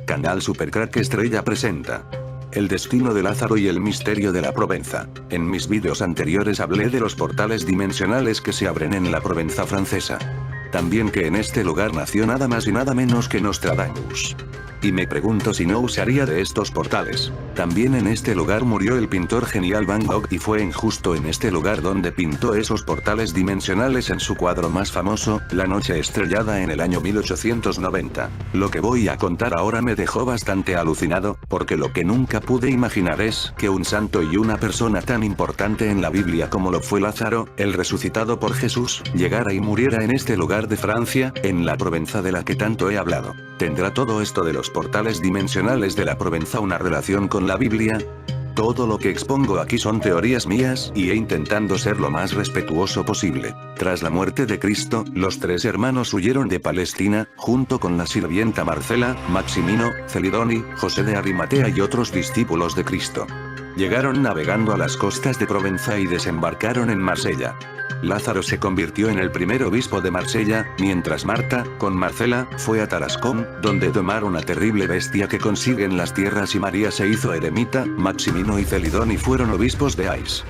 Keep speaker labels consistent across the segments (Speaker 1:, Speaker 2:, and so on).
Speaker 1: Canal Supercrack Estrella presenta el destino de Lázaro y el misterio de la Provenza. En mis vídeos anteriores hablé de los portales dimensionales que se abren en la Provenza francesa. También que en este lugar nació nada más y nada menos que Nostradamus. Y me pregunto si no usaría de estos portales. También en este lugar murió el pintor genial Van Gogh y fue justo en este lugar donde pintó esos portales dimensionales en su cuadro más famoso, La Noche Estrellada en el año 1890. Lo que voy a contar ahora me dejó bastante alucinado, porque lo que nunca pude imaginar es que un santo y una persona tan importante en la Biblia como lo fue Lázaro, el resucitado por Jesús, llegara y muriera en este lugar de Francia, en la Provenza de la que tanto he hablado. ¿Tendrá todo esto de los portales dimensionales de la Provenza una relación con la Biblia? Todo lo que expongo aquí son teorías mías, y he intentando ser lo más respetuoso posible. Tras la muerte de Cristo, los tres hermanos huyeron de Palestina, junto con la sirvienta Marcela, Maximino, Celidoni, José de Arimatea y otros discípulos de Cristo. Llegaron navegando a las costas de Provenza y desembarcaron en Marsella. Lázaro se convirtió en el primer obispo de Marsella, mientras Marta, con Marcela, fue a Tarascón, donde tomaron una terrible bestia que consiguen las tierras y María se hizo eremita, Maximino y Celidoni fueron obispos de Ais.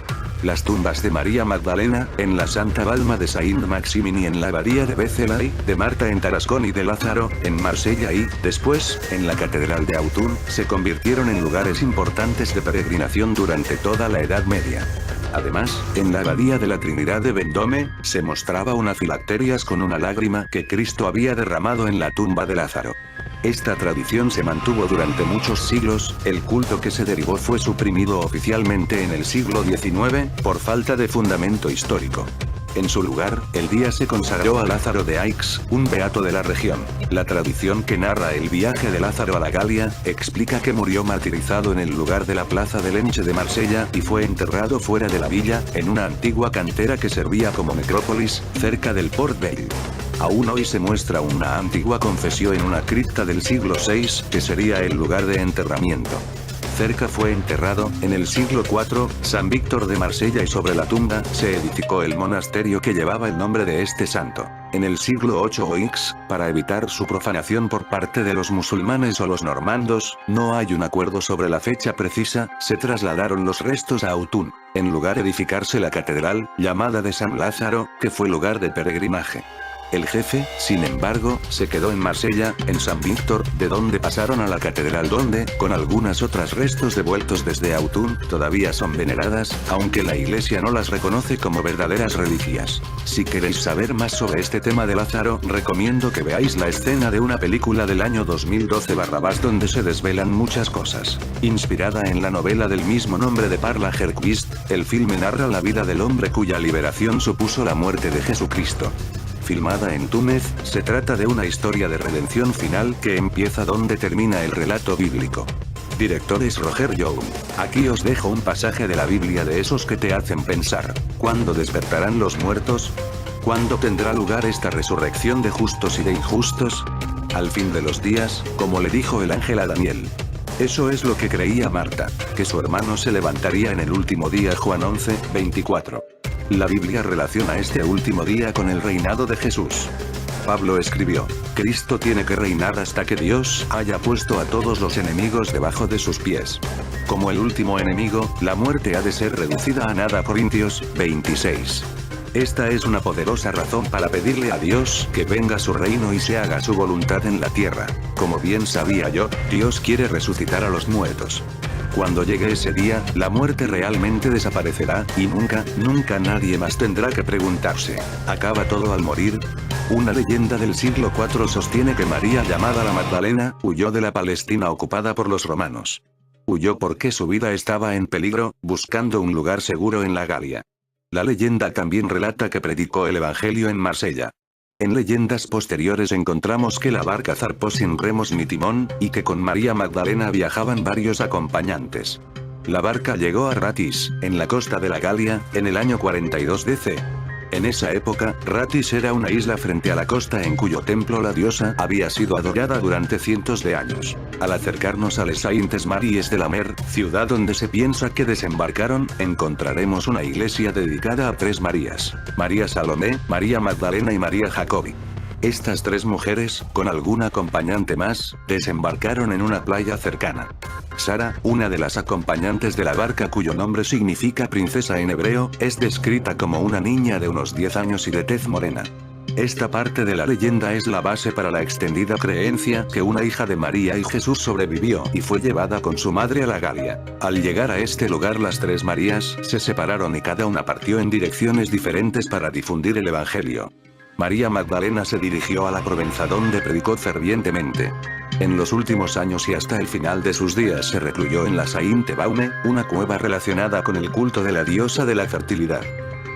Speaker 1: Las tumbas de María Magdalena, en la Santa Balma de Saint-Maximin y en la abadía de Bézelay, de Marta en Tarascón y de Lázaro, en Marsella y, después, en la Catedral de Autun, se convirtieron en lugares importantes de peregrinación durante toda la Edad Media. Además, en la abadía de la Trinidad de Vendôme, se mostraba una filacterias con una lágrima que Cristo había derramado en la tumba de Lázaro. Esta tradición se mantuvo durante muchos siglos, el culto que se derivó fue suprimido oficialmente en el siglo XIX, por falta de fundamento histórico. En su lugar, el día se consagró a Lázaro de Aix, un beato de la región. La tradición que narra el viaje de Lázaro a la Galia, explica que murió martirizado en el lugar de la plaza del Enche de Marsella, y fue enterrado fuera de la villa, en una antigua cantera que servía como necrópolis, cerca del Port Vell. Aún hoy se muestra una antigua confesión en una cripta del siglo VI, que sería el lugar de enterramiento. Cerca fue enterrado, en el siglo IV, San Víctor de Marsella y sobre la tumba, se edificó el monasterio que llevaba el nombre de este santo. En el siglo VIII o X, para evitar su profanación por parte de los musulmanes o los normandos, no hay un acuerdo sobre la fecha precisa, se trasladaron los restos a Autun, en lugar de edificarse la catedral, llamada de San Lázaro, que fue lugar de peregrinaje. El jefe, sin embargo, se quedó en Marsella, en San Víctor, de donde pasaron a la catedral donde, con algunas otras restos devueltos desde Autun, todavía son veneradas, aunque la iglesia no las reconoce como verdaderas reliquias. Si queréis saber más sobre este tema de Lázaro, recomiendo que veáis la escena de una película del año 2012 Barrabás donde se desvelan muchas cosas. Inspirada en la novela del mismo nombre de Parla Herquist, el filme narra la vida del hombre cuya liberación supuso la muerte de Jesucristo. Filmada en Túnez, se trata de una historia de redención final que empieza donde termina el relato bíblico. Director es Roger Young. Aquí os dejo un pasaje de la Biblia de esos que te hacen pensar. ¿Cuándo despertarán los muertos? ¿Cuándo tendrá lugar esta resurrección de justos y de injustos? Al fin de los días, como le dijo el ángel a Daniel. Eso es lo que creía Marta, que su hermano se levantaría en el último día. Juan 11, 24. La Biblia relaciona este último día con el reinado de Jesús. Pablo escribió, Cristo tiene que reinar hasta que Dios haya puesto a todos los enemigos debajo de sus pies. Como el último enemigo, la muerte ha de ser reducida a nada. Corintios 26. Esta es una poderosa razón para pedirle a Dios que venga su reino y se haga su voluntad en la tierra. Como bien sabía yo, Dios quiere resucitar a los muertos. Cuando llegue ese día, la muerte realmente desaparecerá, y nunca, nunca nadie más tendrá que preguntarse, ¿acaba todo al morir? Una leyenda del siglo IV sostiene que María llamada la Magdalena, huyó de la Palestina ocupada por los romanos. Huyó porque su vida estaba en peligro, buscando un lugar seguro en la Galia. La leyenda también relata que predicó el Evangelio en Marsella. En leyendas posteriores encontramos que la barca zarpó sin remos ni timón, y que con María Magdalena viajaban varios acompañantes. La barca llegó a Ratis, en la costa de la Galia, en el año 42 DC. En esa época, Ratis era una isla frente a la costa en cuyo templo la diosa había sido adorada durante cientos de años. Al acercarnos a Les Saintes Maries de la Mer, ciudad donde se piensa que desembarcaron, encontraremos una iglesia dedicada a tres Marías: María Salomé, María Magdalena y María Jacobi. Estas 3 mujeres, con algún acompañante más, desembarcaron en una playa cercana. Sara, una de las acompañantes de la barca cuyo nombre significa princesa en hebreo, es descrita como una niña de unos 10 años y de tez morena. Esta parte de la leyenda es la base para la extendida creencia que una hija de María y Jesús sobrevivió y fue llevada con su madre a la Galia. Al llegar a este lugar las 3 Marías se separaron y cada una partió en direcciones diferentes para difundir el evangelio. María Magdalena se dirigió a la Provenza donde predicó fervientemente. En los últimos años y hasta el final de sus días se recluyó en la Sainte Baume, una cueva relacionada con el culto de la diosa de la fertilidad.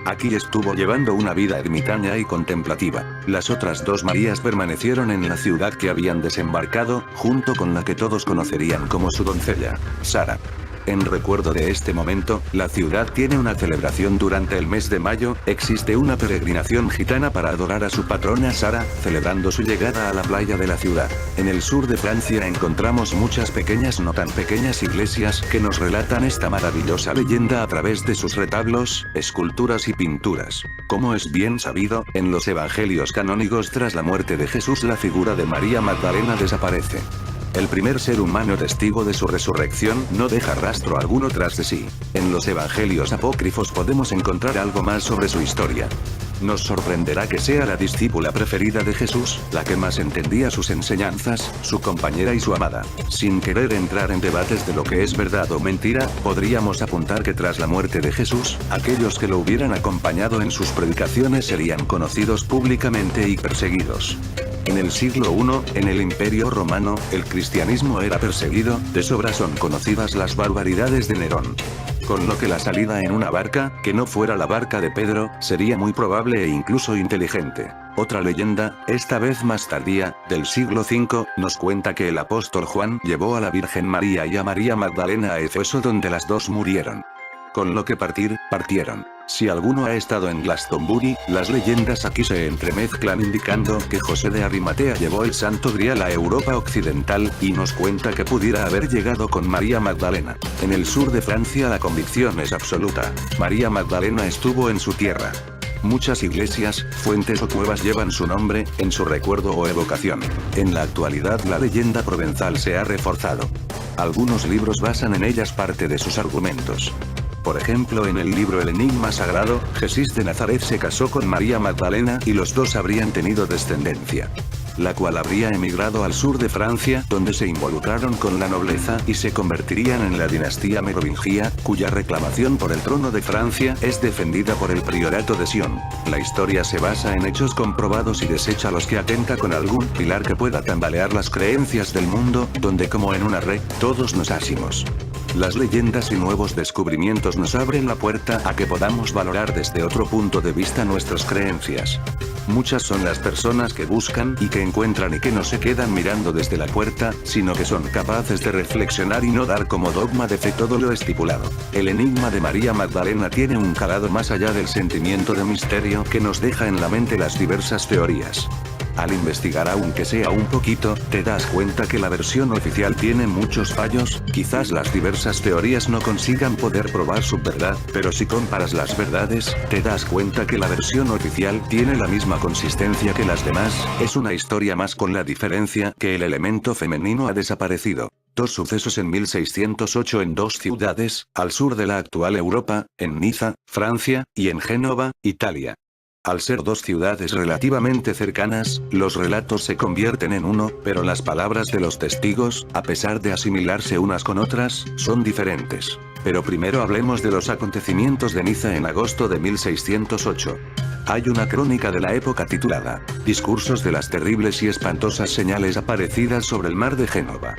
Speaker 1: Aquí estuvo llevando una vida ermitaña y contemplativa. Las otras 2 Marías permanecieron en la ciudad que habían desembarcado, junto con la que todos conocerían como su doncella, Sara. En recuerdo de este momento, la ciudad tiene una celebración durante el mes de mayo, existe una peregrinación gitana para adorar a su patrona Sara, celebrando su llegada a la playa de la ciudad. En el sur de Francia encontramos muchas pequeñas no tan pequeñas iglesias que nos relatan esta maravillosa leyenda a través de sus retablos, esculturas y pinturas. Como es bien sabido, en los evangelios canónicos tras la muerte de Jesús la figura de María Magdalena desaparece. El primer ser humano testigo de su resurrección no deja rastro alguno tras de sí. En los evangelios apócrifos podemos encontrar algo más sobre su historia. Nos sorprenderá que sea la discípula preferida de Jesús, la que más entendía sus enseñanzas, su compañera y su amada. Sin querer entrar en debates de lo que es verdad o mentira, podríamos apuntar que tras la muerte de Jesús, aquellos que lo hubieran acompañado en sus predicaciones serían conocidos públicamente y perseguidos. En el siglo I, en el Imperio Romano, el cristianismo era perseguido, de sobra son conocidas las barbaridades de Nerón. Con lo que la salida en una barca, que no fuera la barca de Pedro, sería muy probable e incluso inteligente. Otra leyenda, esta vez más tardía, del siglo V, nos cuenta que el apóstol Juan llevó a la Virgen María y a María Magdalena a Éfeso donde las 2 murieron. Con lo que partieron. Si alguno ha estado en Glastonbury, las leyendas aquí se entremezclan indicando que José de Arimatea llevó el Santo Grial a Europa Occidental, y nos cuenta que pudiera haber llegado con María Magdalena. En el sur de Francia la convicción es absoluta. María Magdalena estuvo en su tierra. Muchas iglesias, fuentes o cuevas llevan su nombre, en su recuerdo o evocación. En la actualidad la leyenda provenzal se ha reforzado. Algunos libros basan en ellas parte de sus argumentos. Por ejemplo, en el libro El Enigma Sagrado, Jesús de Nazaret se casó con María Magdalena y los 2 habrían tenido descendencia, la cual habría emigrado al sur de Francia, donde se involucraron con la nobleza y se convertirían en la dinastía merovingia, cuya reclamación por el trono de Francia es defendida por el priorato de Sion. La historia se basa en hechos comprobados y desecha los que atenta con algún pilar que pueda tambalear las creencias del mundo, donde como en una red, todos nos asimos. Las leyendas y nuevos descubrimientos nos abren la puerta a que podamos valorar desde otro punto de vista nuestras creencias. Muchas son las personas que buscan y que encuentran y que no se quedan mirando desde la puerta, sino que son capaces de reflexionar y no dar como dogma de fe todo lo estipulado. El enigma de María Magdalena tiene un calado más allá del sentimiento de misterio que nos deja en la mente las diversas teorías. Al investigar aunque sea un poquito, te das cuenta que la versión oficial tiene muchos fallos, quizás las diversas teorías no consigan poder probar su verdad, pero si comparas las verdades, te das cuenta que la versión oficial tiene la misma consistencia que las demás, es una historia más con la diferencia que el elemento femenino ha desaparecido. 2 sucesos en 1608 en 2 ciudades, al sur de la actual Europa, en Niza, Francia, y en Génova, Italia. Al ser 2 ciudades relativamente cercanas, los relatos se convierten en uno, pero las palabras de los testigos, a pesar de asimilarse unas con otras, son diferentes. Pero primero hablemos de los acontecimientos de Niza en agosto de 1608. Hay una crónica de la época titulada Discursos de las terribles y espantosas señales aparecidas sobre el mar de Génova.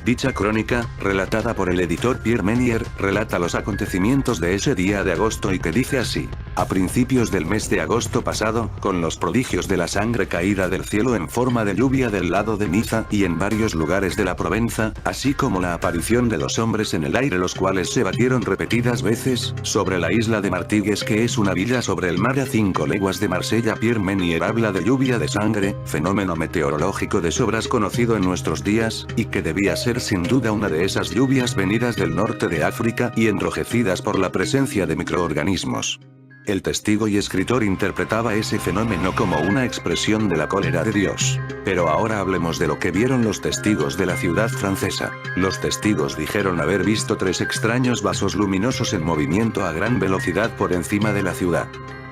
Speaker 1: Dicha crónica, relatada por el editor Pierre Menier, relata los acontecimientos de ese día de agosto y que dice así: a principios del mes de agosto pasado, con los prodigios de la sangre caída del cielo en forma de lluvia del lado de Niza y en varios lugares de la Provenza, así como la aparición de 2 hombres en el aire los cuales se batieron repetidas veces, sobre la isla de Martigues que es una villa sobre el mar a 5 leguas de Marsella. Pierre Menier habla de lluvia de sangre, fenómeno meteorológico de sobras conocido en nuestros días, y que debía ser sin duda una de esas lluvias venidas del norte de África y enrojecidas por la presencia de microorganismos. El testigo y escritor interpretaba ese fenómeno como una expresión de la cólera de Dios. Pero ahora hablemos de lo que vieron los testigos de la ciudad francesa. Los testigos dijeron haber visto 3 extraños vasos luminosos en movimiento a gran velocidad por encima de la ciudad.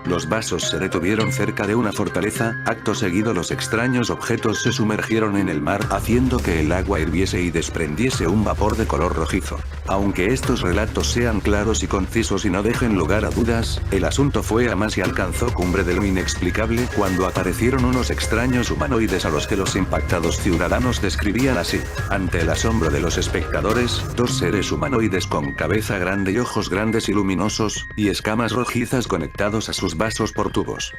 Speaker 1: Los vasos se detuvieron cerca de una fortaleza, acto seguido los extraños objetos se sumergieron en el mar haciendo que el agua hirviese y desprendiese un vapor de color rojizo. Aunque estos relatos sean claros y concisos y no dejen lugar a dudas, el asunto fue a más y alcanzó cumbre de lo inexplicable cuando aparecieron unos extraños humanoides a los que los impactados ciudadanos describían así. Ante el asombro de los espectadores, 2 seres humanoides con cabeza grande y ojos grandes y luminosos, y escamas rojizas conectados a sus vasos por tubos.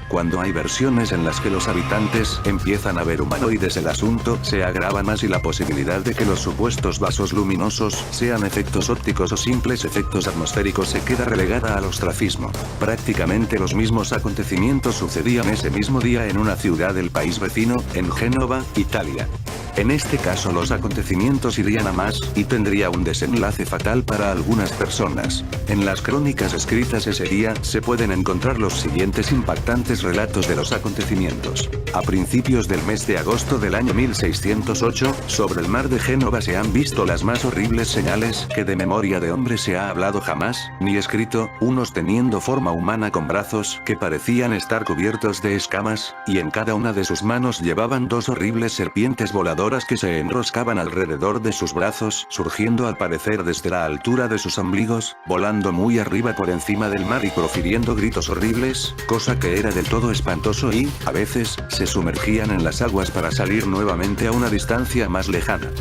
Speaker 1: Cuando hay versiones en las que los habitantes empiezan a ver humanoides, el asunto se agrava más y la posibilidad de que los supuestos vasos luminosos sean efectos ópticos o simples efectos atmosféricos se queda relegada al ostracismo. Prácticamente los mismos acontecimientos sucedían ese mismo día en una ciudad del país vecino, en Génova, Italia. En este caso los acontecimientos irían a más, y tendría un desenlace fatal para algunas personas. En las crónicas escritas ese día se pueden encontrar los siguientes impactantes relatos de los acontecimientos. A principios del mes de agosto del año 1608, sobre el mar de Génova se han visto las más horribles señales que de memoria de hombre se ha hablado jamás, ni escrito, unos teniendo forma humana con brazos que parecían estar cubiertos de escamas, y en cada una de sus manos llevaban 2 horribles serpientes voladoras que se enroscaban alrededor de sus brazos, surgiendo al parecer desde la altura de sus ombligos, volando muy arriba por encima del mar y profiriendo gritos horribles, cosa que era del todo espantoso y, a veces, se sumergían en las aguas para salir nuevamente a una distancia más lejana.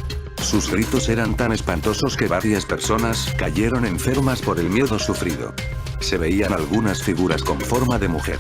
Speaker 1: Sus gritos eran tan espantosos que varias personas cayeron enfermas por el miedo sufrido. Se veían algunas figuras con forma de mujer.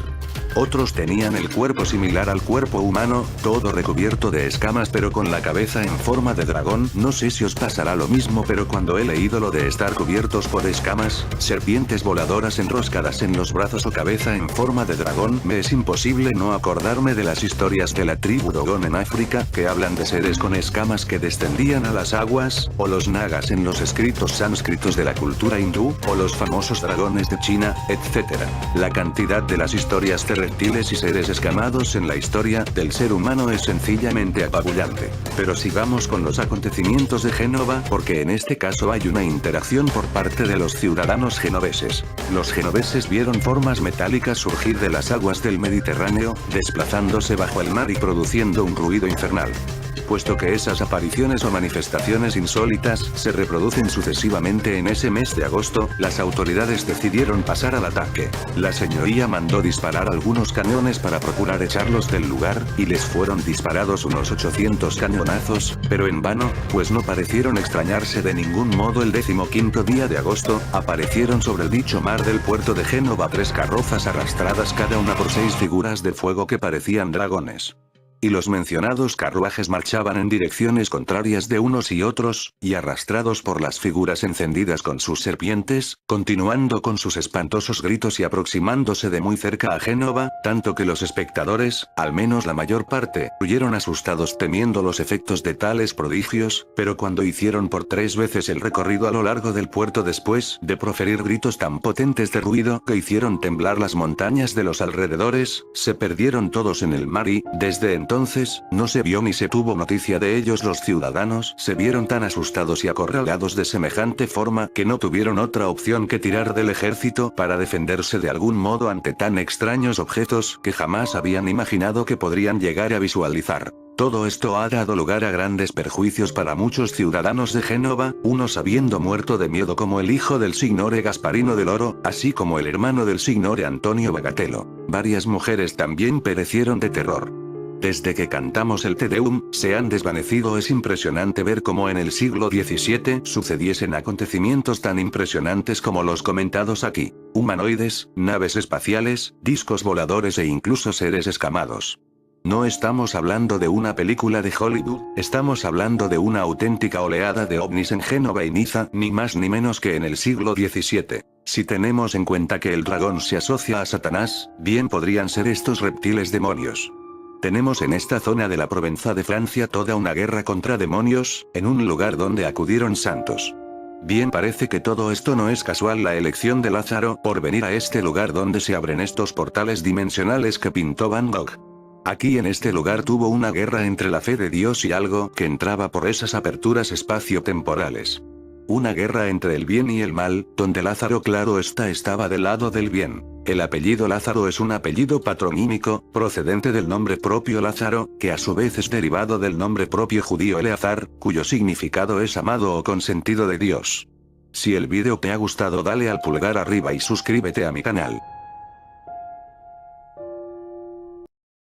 Speaker 1: Otros tenían el cuerpo similar al cuerpo humano, todo recubierto de escamas pero con la cabeza en forma de dragón. No sé si os pasará lo mismo, pero cuando he leído lo de estar cubiertos por escamas, serpientes voladoras enroscadas en los brazos o cabeza en forma de dragón, me es imposible no acordarme de las historias de la tribu Dogon en África, que hablan de seres con escamas que descendían a las aguas, o los nagas en los escritos sánscritos de la cultura hindú, o los famosos dragones de China, etc. La cantidad de las historias de reptiles y seres escamados en la historia del ser humano es sencillamente apabullante. Pero sigamos con los acontecimientos de Génova, porque en este caso hay una interacción por parte de los ciudadanos genoveses. Los genoveses vieron formas metálicas surgir de las aguas del Mediterráneo, desplazándose bajo el mar y produciendo un ruido infernal. Puesto que esas apariciones o manifestaciones insólitas se reproducen sucesivamente en ese mes de agosto, las autoridades decidieron pasar al ataque. La señoría mandó disparar algunos cañones para procurar echarlos del lugar, y les fueron disparados unos 800 cañonazos, pero en vano, pues no parecieron extrañarse de ningún modo. El 15º día de agosto, aparecieron sobre el dicho mar del puerto de Génova 3 carrozas arrastradas cada una por 6 figuras de fuego que parecían dragones. Y los mencionados carruajes marchaban en direcciones contrarias de unos y otros, y arrastrados por las figuras encendidas con sus serpientes, continuando con sus espantosos gritos y aproximándose de muy cerca a Génova, tanto que los espectadores, al menos la mayor parte, huyeron asustados temiendo los efectos de tales prodigios, pero cuando hicieron por 3 veces el recorrido a lo largo del puerto después de proferir gritos tan potentes de ruido que hicieron temblar las montañas de los alrededores, se perdieron todos en el mar y, desde entonces, no se vio ni se tuvo noticia de ellos. Los ciudadanos se vieron tan asustados y acorralados de semejante forma que no tuvieron otra opción que tirar del ejército para defenderse de algún modo ante tan extraños objetos que jamás habían imaginado que podrían llegar a visualizar. Todo esto ha dado lugar a grandes perjuicios para muchos ciudadanos de Génova, unos habiendo muerto de miedo como el hijo del signore Gasparino del Oro, así como el hermano del signore Antonio Bagatello. Varias mujeres también perecieron de terror. Desde que cantamos el Te Deum, se han desvanecido. Es impresionante ver cómo en el siglo XVII sucediesen acontecimientos tan impresionantes como los comentados aquí. Humanoides, naves espaciales, discos voladores e incluso seres escamados. No estamos hablando de una película de Hollywood, estamos hablando de una auténtica oleada de ovnis en Génova y Niza, ni más ni menos que en el siglo XVII. Si tenemos en cuenta que el dragón se asocia a Satanás, bien podrían ser estos reptiles demonios. Tenemos en esta zona de la Provenza de Francia toda una guerra contra demonios, en un lugar donde acudieron santos. Bien, parece que todo esto no es casual. La elección de Lázaro por venir a este lugar donde se abren estos portales dimensionales que pintó Van Gogh. Aquí en este lugar tuvo una guerra entre la fe de Dios y algo que entraba por esas aperturas espacio-temporales. Una guerra entre el bien y el mal, donde Lázaro claro está estaba del lado del bien. El apellido Lázaro es un apellido patronímico, procedente del nombre propio Lázaro, que a su vez es derivado del nombre propio judío Eleazar, cuyo significado es amado o consentido de Dios. Si el vídeo te ha gustado, dale al pulgar arriba y suscríbete a mi canal.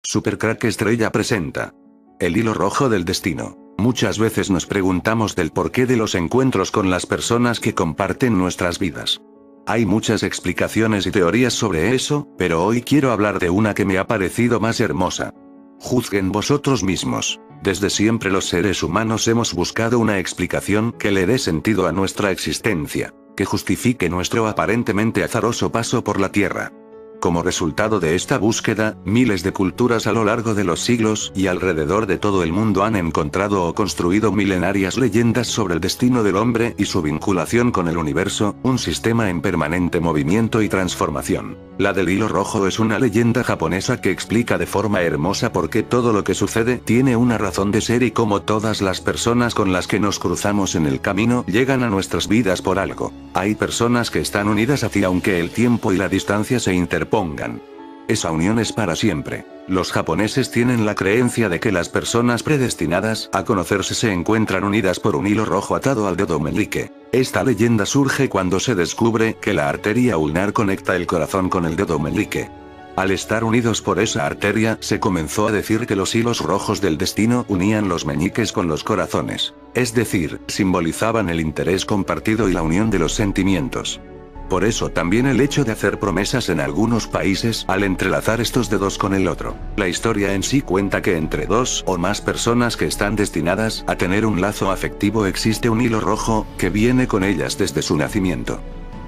Speaker 1: Supercrack Estrella presenta El hilo rojo del destino. Muchas veces nos preguntamos del porqué de los encuentros con las personas que comparten nuestras vidas. Hay muchas explicaciones y teorías sobre eso, pero hoy quiero hablar de una que me ha parecido más hermosa. Juzguen vosotros mismos. Desde siempre los seres humanos hemos buscado una explicación que le dé sentido a nuestra existencia, que justifique nuestro aparentemente azaroso paso por la Tierra. Como resultado de esta búsqueda, miles de culturas a lo largo de los siglos y alrededor de todo el mundo han encontrado o construido milenarias leyendas sobre el destino del hombre y su vinculación con el universo, un sistema en permanente movimiento y transformación. La del hilo rojo es una leyenda japonesa que explica de forma hermosa por qué todo lo que sucede tiene una razón de ser y cómo todas las personas con las que nos cruzamos en el camino llegan a nuestras vidas por algo. Hay personas que están unidas hacia aunque el tiempo y la distancia se interpongan. Esa unión es para siempre. Los japoneses tienen la creencia de que las personas predestinadas a conocerse se encuentran unidas por un hilo rojo atado al dedo meñique. Esta leyenda surge cuando se descubre que la arteria ulnar conecta el corazón con el dedo meñique. Al estar unidos por esa arteria, se comenzó a decir que los hilos rojos del destino unían los meñiques con los corazones. Es decir, simbolizaban el interés compartido y la unión de los sentimientos. Por eso también el hecho de hacer promesas en algunos países al entrelazar estos dedos con el otro. La historia en sí cuenta que entre dos o más personas que están destinadas a tener un lazo afectivo existe un hilo rojo, que viene con ellas desde su nacimiento.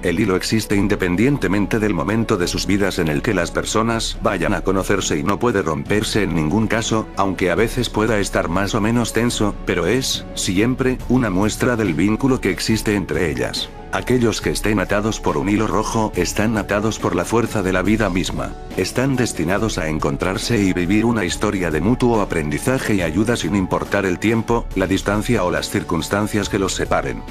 Speaker 1: El hilo existe independientemente del momento de sus vidas en el que las personas vayan a conocerse y no puede romperse en ningún caso, aunque a veces pueda estar más o menos tenso, pero es, siempre, una muestra del vínculo que existe entre ellas. Aquellos que estén atados por un hilo rojo están atados por la fuerza de la vida misma. Están destinados a encontrarse y vivir una historia de mutuo aprendizaje y ayuda sin importar el tiempo, la distancia o las circunstancias que los separen.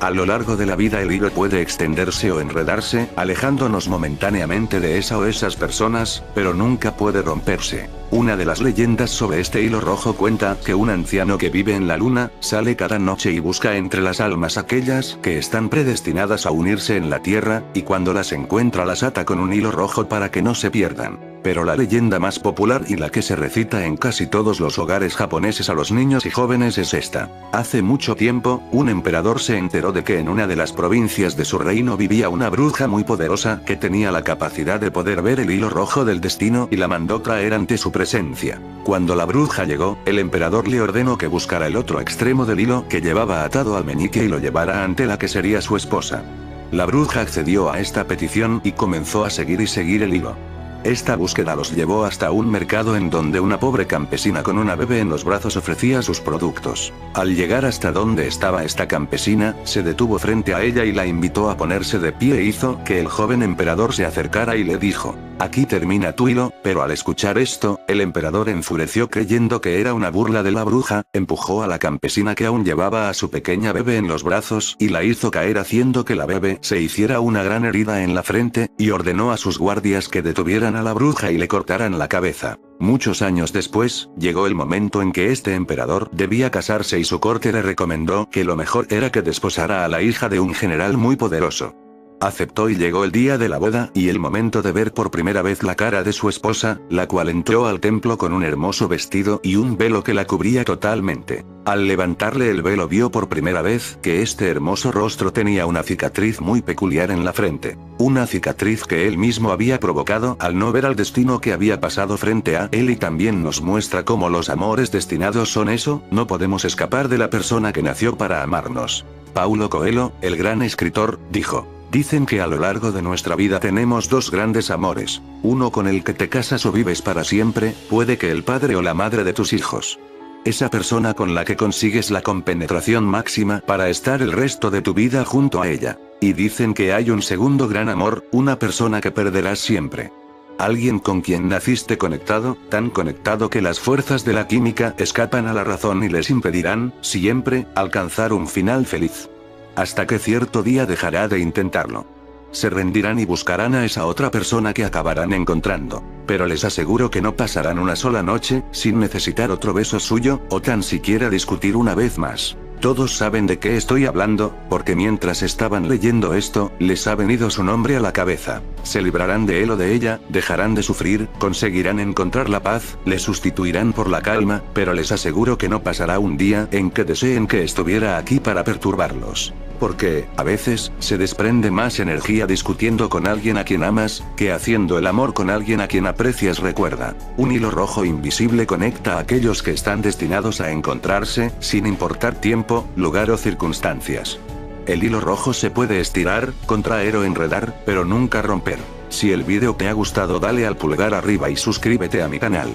Speaker 1: A lo largo de la vida el hilo puede extenderse o enredarse, alejándonos momentáneamente de esa o esas personas, pero nunca puede romperse. Una de las leyendas sobre este hilo rojo cuenta que un anciano que vive en la luna, sale cada noche y busca entre las almas aquellas que están predestinadas a unirse en la tierra, y cuando las encuentra las ata con un hilo rojo para que no se pierdan. Pero la leyenda más popular y la que se recita en casi todos los hogares japoneses a los niños y jóvenes es esta. Hace mucho tiempo, un emperador se enteró de que en una de las provincias de su reino vivía una bruja muy poderosa que tenía la capacidad de poder ver el hilo rojo del destino y la mandó traer ante su presencia. Cuando la bruja llegó, el emperador le ordenó que buscara el otro extremo del hilo que llevaba atado al meñique y lo llevara ante la que sería su esposa. La bruja accedió a esta petición y comenzó a seguir el hilo. Esta búsqueda los llevó hasta un mercado en donde una pobre campesina con una bebé en los brazos ofrecía sus productos. Al llegar hasta donde estaba esta campesina, se detuvo frente a ella y la invitó a ponerse de pie e hizo que el joven emperador se acercara y le dijo: "Aquí termina tu hilo", pero al escuchar esto, el emperador enfureció creyendo que era una burla de la bruja, empujó a la campesina que aún llevaba a su pequeña bebé en los brazos y la hizo caer haciendo que la bebé se hiciera una gran herida en la frente, y ordenó a sus guardias que detuvieran a la bruja y le cortaran la cabeza. Muchos años después, llegó el momento en que este emperador debía casarse y su corte le recomendó que lo mejor era que desposara a la hija de un general muy poderoso. Aceptó y llegó el día de la boda y el momento de ver por primera vez la cara de su esposa, la cual entró al templo con un hermoso vestido y un velo que la cubría totalmente. Al levantarle el velo vio por primera vez que este hermoso rostro tenía una cicatriz muy peculiar en la frente. Una cicatriz que él mismo había provocado al no ver al destino que había pasado frente a él, y también nos muestra cómo los amores destinados son eso, no podemos escapar de la persona que nació para amarnos. Paulo Coelho, el gran escritor, dijo: "Dicen que a lo largo de nuestra vida tenemos dos grandes amores, uno con el que te casas o vives para siempre, puede que el padre o la madre de tus hijos. Esa persona con la que consigues la compenetración máxima para estar el resto de tu vida junto a ella. Y dicen que hay un segundo gran amor, una persona que perderás siempre. Alguien con quien naciste conectado, tan conectado que las fuerzas de la química escapan a la razón y les impedirán, siempre, alcanzar un final feliz. Hasta que cierto día dejará de intentarlo. Se rendirán y buscarán a esa otra persona que acabarán encontrando. Pero les aseguro que no pasarán una sola noche, sin necesitar otro beso suyo, o tan siquiera discutir una vez más. Todos saben de qué estoy hablando, porque mientras estaban leyendo esto, les ha venido su nombre a la cabeza. Se librarán de él o de ella, dejarán de sufrir, conseguirán encontrar la paz, le sustituirán por la calma, pero les aseguro que no pasará un día en que deseen que estuviera aquí para perturbarlos. Porque, a veces, se desprende más energía discutiendo con alguien a quien amas, que haciendo el amor con alguien a quien aprecias. Recuerda, un hilo rojo invisible conecta a aquellos que están destinados a encontrarse, sin importar tiempo, lugar o circunstancias. El hilo rojo se puede estirar, contraer o enredar, pero nunca romper. Si el vídeo te ha gustado, dale al pulgar arriba y suscríbete a mi canal.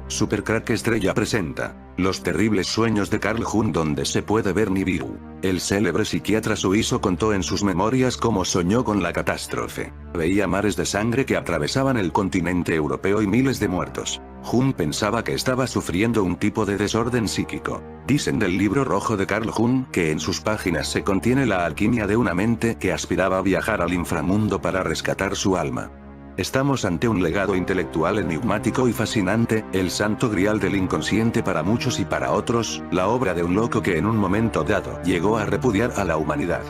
Speaker 1: Supercrack Estrella presenta Los terribles sueños de Carl Jung, donde se puede ver Nibiru. El célebre psiquiatra suizo contó en sus memorias cómo soñó con la catástrofe. Veía mares de sangre que atravesaban el continente europeo y miles de muertos. Jung pensaba que estaba sufriendo un tipo de desorden psíquico. Dicen del libro rojo de Carl Jung que en sus páginas se contiene la alquimia de una mente que aspiraba a viajar al inframundo para rescatar su alma. Estamos ante un legado intelectual enigmático y fascinante, el santo grial del inconsciente para muchos y para otros, la obra de un loco que en un momento dado llegó a repudiar a la humanidad.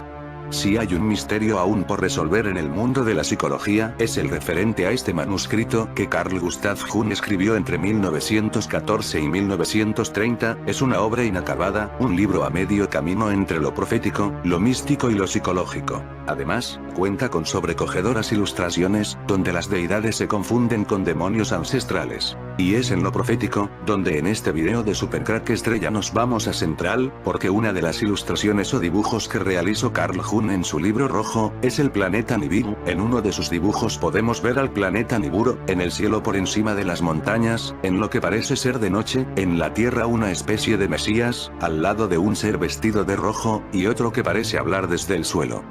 Speaker 1: Si hay un misterio aún por resolver en el mundo de la psicología, es el referente a este manuscrito que Carl Gustav Jung escribió entre 1914 y 1930, es una obra inacabada, un libro a medio camino entre lo profético, lo místico y lo psicológico. Además, cuenta con sobrecogedoras ilustraciones, donde las deidades se confunden con demonios ancestrales. Y es en lo profético, donde en este video de Supercrack Estrella nos vamos a centrar, porque una de las ilustraciones o dibujos que realizó Carl Jung en su libro rojo, es el planeta Nibiru. En uno de sus dibujos podemos ver al planeta Nibiru, en el cielo por encima de las montañas, en lo que parece ser de noche, en la tierra una especie de mesías, al lado de un ser vestido de rojo, y otro que parece hablar desde el suelo.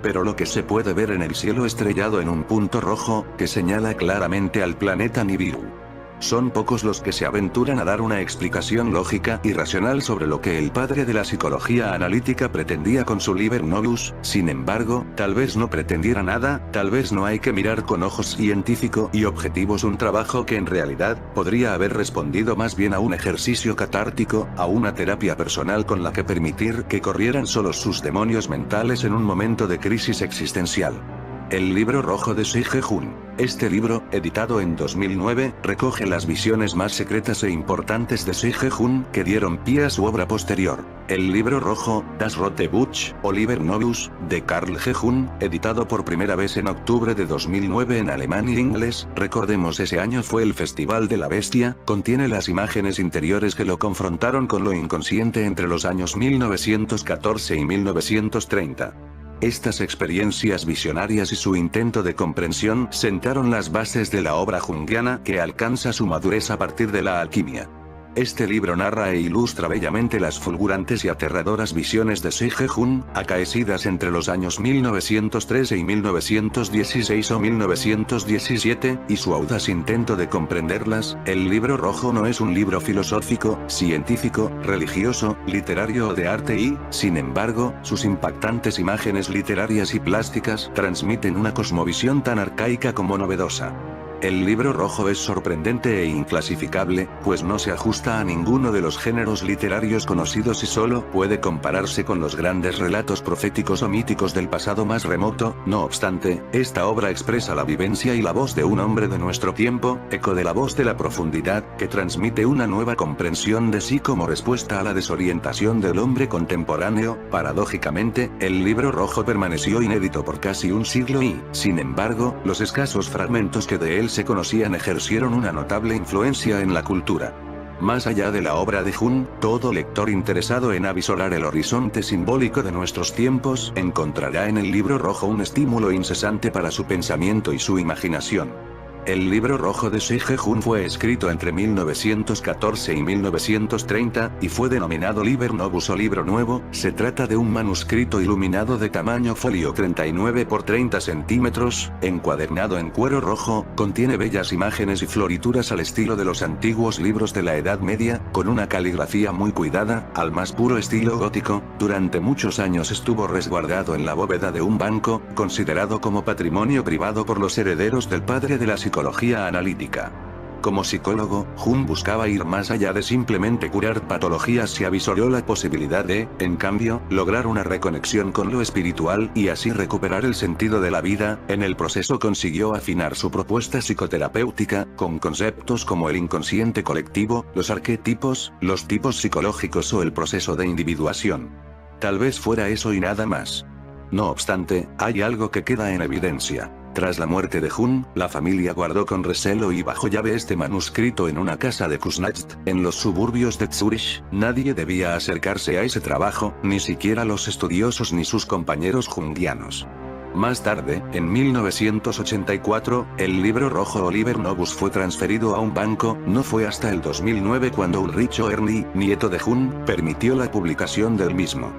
Speaker 1: Pero lo que se puede ver en el cielo estrellado en un punto rojo, que señala claramente al planeta Nibiru. Son pocos los que se aventuran a dar una explicación lógica y racional sobre lo que el padre de la psicología analítica pretendía con su Liber Novus. Sin embargo, tal vez no pretendiera nada, tal vez no hay que mirar con ojos científicos y objetivos un trabajo que en realidad podría haber respondido más bien a un ejercicio catártico, a una terapia personal con la que permitir que corrieran solos sus demonios mentales en un momento de crisis existencial. El libro rojo de Sighe Jung. Este libro, editado en 2009, recoge las visiones más secretas e importantes de Sighe Jung que dieron pie a su obra posterior. El libro rojo, Das Rote Buch, o Liber Novus, de Carl G. Jung, editado por primera vez en octubre de 2009 en alemán y inglés, recordemos ese año fue el Festival de la Bestia, contiene las imágenes interiores que lo confrontaron con lo inconsciente entre los años 1914 y 1930. Estas experiencias visionarias y su intento de comprensión sentaron las bases de la obra junguiana que alcanza su madurez a partir de la alquimia. Este libro narra e ilustra bellamente las fulgurantes y aterradoras visiones de Sighe Jung, acaecidas entre los años 1913 y 1916 o 1917, y su audaz intento de comprenderlas. El libro rojo no es un libro filosófico, científico, religioso, literario o de arte y, sin embargo, sus impactantes imágenes literarias y plásticas transmiten una cosmovisión tan arcaica como novedosa. El libro rojo es sorprendente e inclasificable, pues no se ajusta a ninguno de los géneros literarios conocidos y solo puede compararse con los grandes relatos proféticos o míticos del pasado más remoto. No obstante, esta obra expresa la vivencia y la voz de un hombre de nuestro tiempo, eco de la voz de la profundidad, que transmite una nueva comprensión de sí como respuesta a la desorientación del hombre contemporáneo. Paradójicamente, el libro rojo permaneció inédito por casi un siglo y, sin embargo, los escasos fragmentos que de él se conocían ejercieron una notable influencia en la cultura. Más allá de la obra de Jung, todo lector interesado en avisorar el horizonte simbólico de nuestros tiempos encontrará en el libro rojo un estímulo incesante para su pensamiento y su imaginación. El libro rojo de Sejejun fue escrito entre 1914 y 1930, y fue denominado Liber Novus o Libro Nuevo. Se trata de un manuscrito iluminado de tamaño folio 39 por 30 centímetros, encuadernado en cuero rojo, contiene bellas imágenes y florituras al estilo de los antiguos libros de la Edad Media, con una caligrafía muy cuidada, al más puro estilo gótico. Durante muchos años estuvo resguardado en la bóveda de un banco, considerado como patrimonio privado por los herederos del padre de la psicología analítica. Como psicólogo, Jung buscaba ir más allá de simplemente curar patologías y avisoró la posibilidad de, en cambio, lograr una reconexión con lo espiritual y así recuperar el sentido de la vida. En el proceso consiguió afinar su propuesta psicoterapéutica, con conceptos como el inconsciente colectivo, los arquetipos, los tipos psicológicos o el proceso de individuación. Tal vez fuera eso y nada más. No obstante, hay algo que queda en evidencia. Tras la muerte de Jung, la familia guardó con recelo y bajo llave este manuscrito en una casa de Kuznacht, en los suburbios de Zúrich. Nadie debía acercarse a ese trabajo, ni siquiera los estudiosos ni sus compañeros jungianos. Más tarde, en 1984, el libro rojo o Liber Novus fue transferido a un banco. No fue hasta el 2009 cuando Ulrich Oerli, nieto de Jung, permitió la publicación del mismo.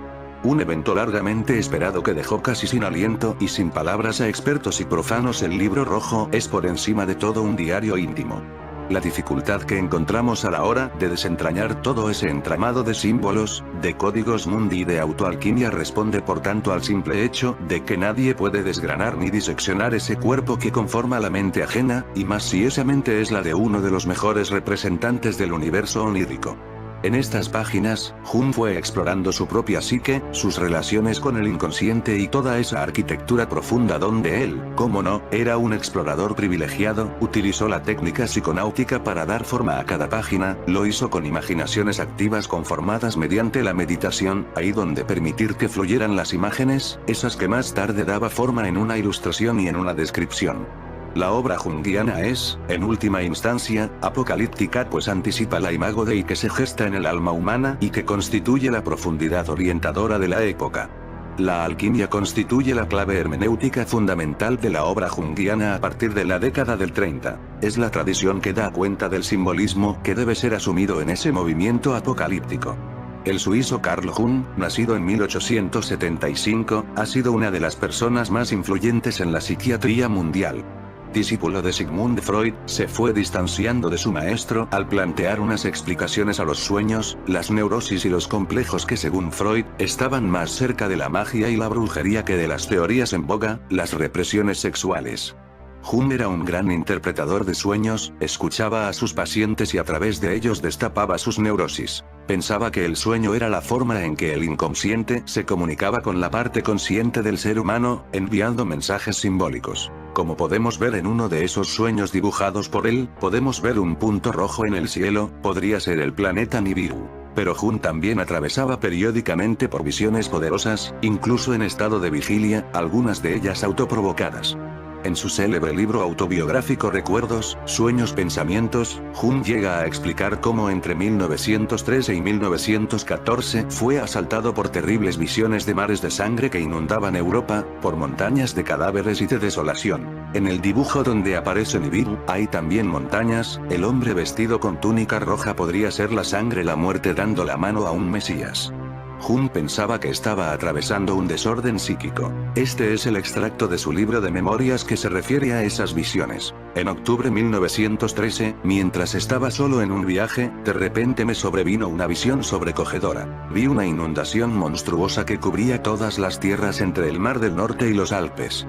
Speaker 1: Un evento largamente esperado que dejó casi sin aliento y sin palabras a expertos y profanos. El libro rojo es por encima de todo un diario íntimo. La dificultad que encontramos a la hora de desentrañar todo ese entramado de símbolos, de códigos mundi y de autoalquimia responde por tanto al simple hecho de que nadie puede desgranar ni diseccionar ese cuerpo que conforma la mente ajena, y más si esa mente es la de uno de los mejores representantes del universo onírico. En estas páginas, Jung fue explorando su propia psique, sus relaciones con el inconsciente y toda esa arquitectura profunda donde él, como no, era un explorador privilegiado. Utilizó la técnica psiconáutica para dar forma a cada página, lo hizo con imaginaciones activas conformadas mediante la meditación, ahí donde permitir que fluyeran las imágenes, esas que más tarde daba forma en una ilustración y en una descripción. La obra junguiana es, en última instancia, apocalíptica, pues anticipa la imago Dei que se gesta en el alma humana y que constituye la profundidad orientadora de la época. La alquimia constituye la clave hermenéutica fundamental de la obra junguiana a partir de la década del 30. Es la tradición que da cuenta del simbolismo que debe ser asumido en ese movimiento apocalíptico. El suizo Carl Jung, nacido en 1875, ha sido una de las personas más influyentes en la psiquiatría mundial. Discípulo de Sigmund Freud, se fue distanciando de su maestro al plantear unas explicaciones a los sueños, las neurosis y los complejos que según Freud, estaban más cerca de la magia y la brujería que de las teorías en boga, las represiones sexuales. Jung era un gran interpretador de sueños, escuchaba a sus pacientes y a través de ellos destapaba sus neurosis. Pensaba que el sueño era la forma en que el inconsciente se comunicaba con la parte consciente del ser humano, enviando mensajes simbólicos. Como podemos ver en uno de esos sueños dibujados por él, podemos ver un punto rojo en el cielo, podría ser el planeta Nibiru. Pero Jung también atravesaba periódicamente por visiones poderosas, incluso en estado de vigilia, algunas de ellas autoprovocadas. En su célebre libro autobiográfico Recuerdos, Sueños, Pensamientos, Jung llega a explicar cómo entre 1913 y 1914 fue asaltado por terribles visiones de mares de sangre que inundaban Europa, por montañas de cadáveres y de desolación. En el dibujo donde aparece Nibiru, hay también montañas. El hombre vestido con túnica roja podría ser la sangre, la muerte dando la mano a un Mesías. Jung pensaba que estaba atravesando un desorden psíquico. Este es el extracto de su libro de memorias que se refiere a esas visiones. En octubre de 1913, mientras estaba solo en un viaje, de repente me sobrevino una visión sobrecogedora. Vi una inundación monstruosa que cubría todas las tierras entre el Mar del Norte y los Alpes.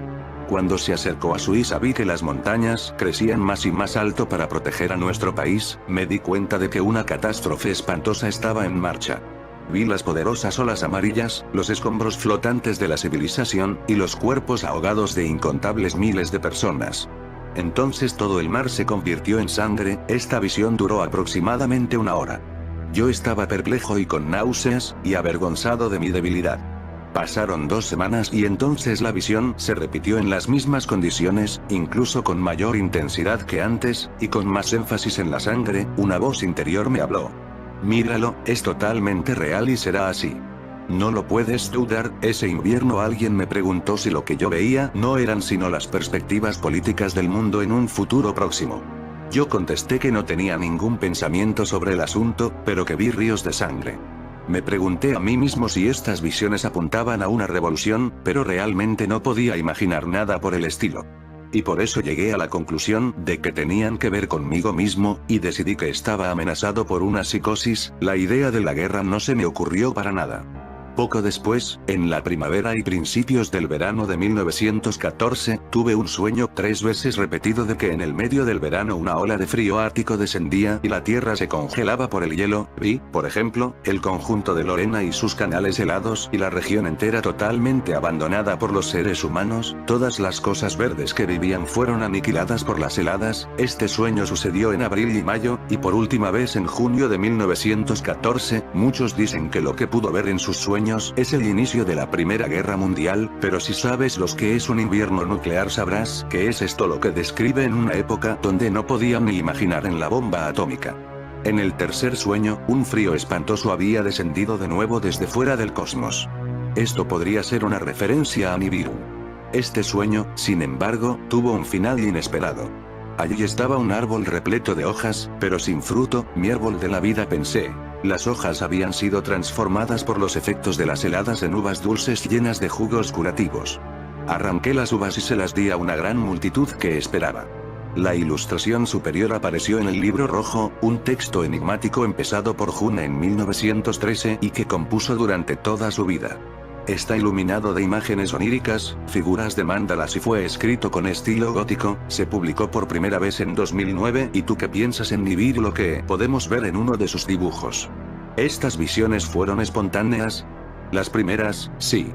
Speaker 1: Cuando se acercó a Suiza vi que las montañas crecían más y más alto para proteger a nuestro país. Me di cuenta de que una catástrofe espantosa estaba en marcha. Vi las poderosas olas amarillas, los escombros flotantes de la civilización, y los cuerpos ahogados de incontables miles de personas. Entonces todo el mar se convirtió en sangre. Esta visión duró aproximadamente una hora. Yo estaba perplejo y con náuseas, y avergonzado de mi debilidad. Pasaron 2 semanas y entonces la visión se repitió en las mismas condiciones, incluso con mayor intensidad que antes, y con más énfasis en la sangre. Una voz interior me habló. Míralo, es totalmente real y será así. No lo puedes dudar, ese invierno alguien me preguntó si lo que yo veía no eran sino las perspectivas políticas del mundo en un futuro próximo. Yo contesté que no tenía ningún pensamiento sobre el asunto, pero que vi ríos de sangre. Me pregunté a mí mismo si estas visiones apuntaban a una revolución, pero realmente no podía imaginar nada por el estilo. Y por eso llegué a la conclusión de que tenían que ver conmigo mismo, y decidí que estaba amenazado por una psicosis. La idea de la guerra no se me ocurrió para nada. Poco después, en la primavera y principios del verano de 1914, tuve un sueño 3 veces repetido de que en el medio del verano una ola de frío ártico descendía y la tierra se congelaba por el hielo. Vi, por ejemplo, el conjunto de Lorena y sus canales helados y la región entera totalmente abandonada por los seres humanos. Todas las cosas verdes que vivían fueron aniquiladas por las heladas. Este sueño sucedió en abril y mayo, y por última vez en junio de 1914. Muchos dicen que lo que pudo ver en sus sueños es el inicio de la Primera Guerra Mundial, pero si sabes lo que es un invierno nuclear sabrás que es esto lo que describe en una época donde no podían ni imaginar en la bomba atómica. En el tercer sueño, un frío espantoso había descendido de nuevo desde fuera del cosmos. Esto podría ser una referencia a Nibiru. Este sueño, sin embargo, tuvo un final inesperado. Allí estaba un árbol repleto de hojas, pero sin fruto, mi árbol de la vida, pensé. Las hojas habían sido transformadas por los efectos de las heladas en uvas dulces llenas de jugos curativos. Arranqué las uvas y se las di a una gran multitud que esperaba. La ilustración superior apareció en el libro rojo, un texto enigmático empezado por June en 1913 y que compuso durante toda su vida. Está iluminado de imágenes oníricas, figuras de mandalas y fue escrito con estilo gótico. Se publicó por primera vez en 2009. ¿Y tú qué piensas en Nibiru? Lo que podemos ver en uno de sus dibujos. ¿Estas visiones fueron espontáneas? Las primeras, sí.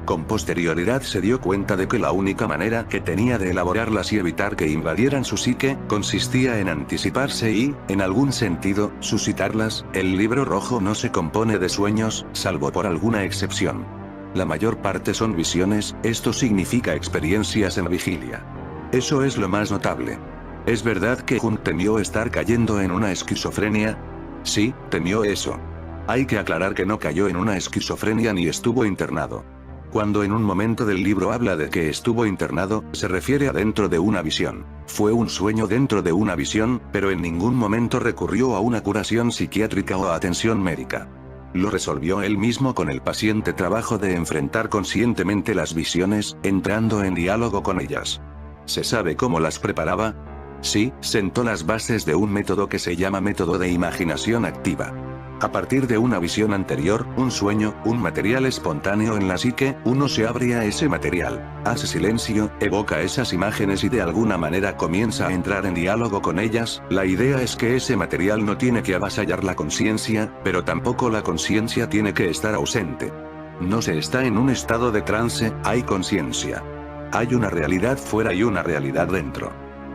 Speaker 1: Con posterioridad se dio cuenta de que la única manera que tenía de elaborarlas y evitar que invadieran su psique, consistía en anticiparse y, en algún sentido, suscitarlas. El libro rojo no se compone de sueños, salvo por alguna excepción. La mayor parte son visiones, esto significa experiencias en vigilia. Eso es lo más notable. ¿Es verdad que Jung temió estar cayendo en una esquizofrenia? Sí, temió eso. Hay que aclarar que no cayó en una esquizofrenia ni estuvo internado. Cuando en un momento del libro habla de que estuvo internado, se refiere a dentro de una visión. Fue un sueño dentro de una visión, pero en ningún momento recurrió a una curación psiquiátrica o a atención médica. Lo resolvió él mismo con el paciente trabajo de enfrentar conscientemente las visiones, entrando en diálogo con ellas. ¿Se sabe cómo las preparaba? Sí, sentó las bases de un método que se llama método de imaginación activa. A partir de una visión anterior, un sueño, un material espontáneo en la psique, uno se abre a ese material, hace silencio, evoca esas imágenes y de alguna manera comienza a entrar en diálogo con ellas. La idea es que ese material no tiene que avasallar la conciencia, pero tampoco la conciencia tiene que estar ausente. No se está en un estado de trance, hay conciencia. Hay una realidad fuera y una realidad dentro.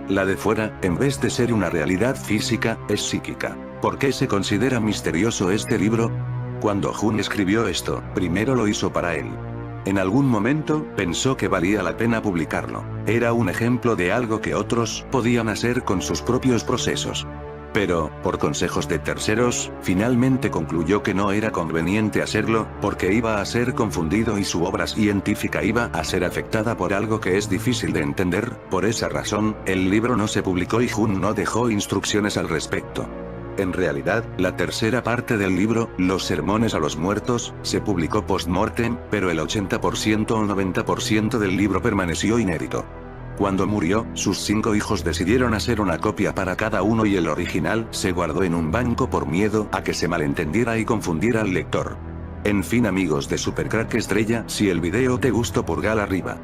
Speaker 1: La de fuera, en vez de ser una realidad física, es psíquica. ¿Por qué se considera misterioso este libro? Cuando Jung escribió esto, primero lo hizo para él. En algún momento, pensó que valía la pena publicarlo. Era un ejemplo de algo que otros podían hacer con sus propios procesos. Pero, por consejos de terceros, finalmente concluyó que no era conveniente hacerlo, porque iba a ser confundido y su obra científica iba a ser afectada por algo que es difícil de entender. Por esa razón, el libro no se publicó y Jung no dejó instrucciones al respecto. En realidad, la tercera parte del libro, Los sermones a los muertos, se publicó post-mortem, pero el 80% o 90% del libro permaneció inédito. Cuando murió, sus 5 hijos decidieron hacer una copia para cada uno y el original se guardó en un banco por miedo a que se malentendiera y confundiera al lector. En fin, amigos de Supercrack Estrella, si el video te gustó, pulgar arriba.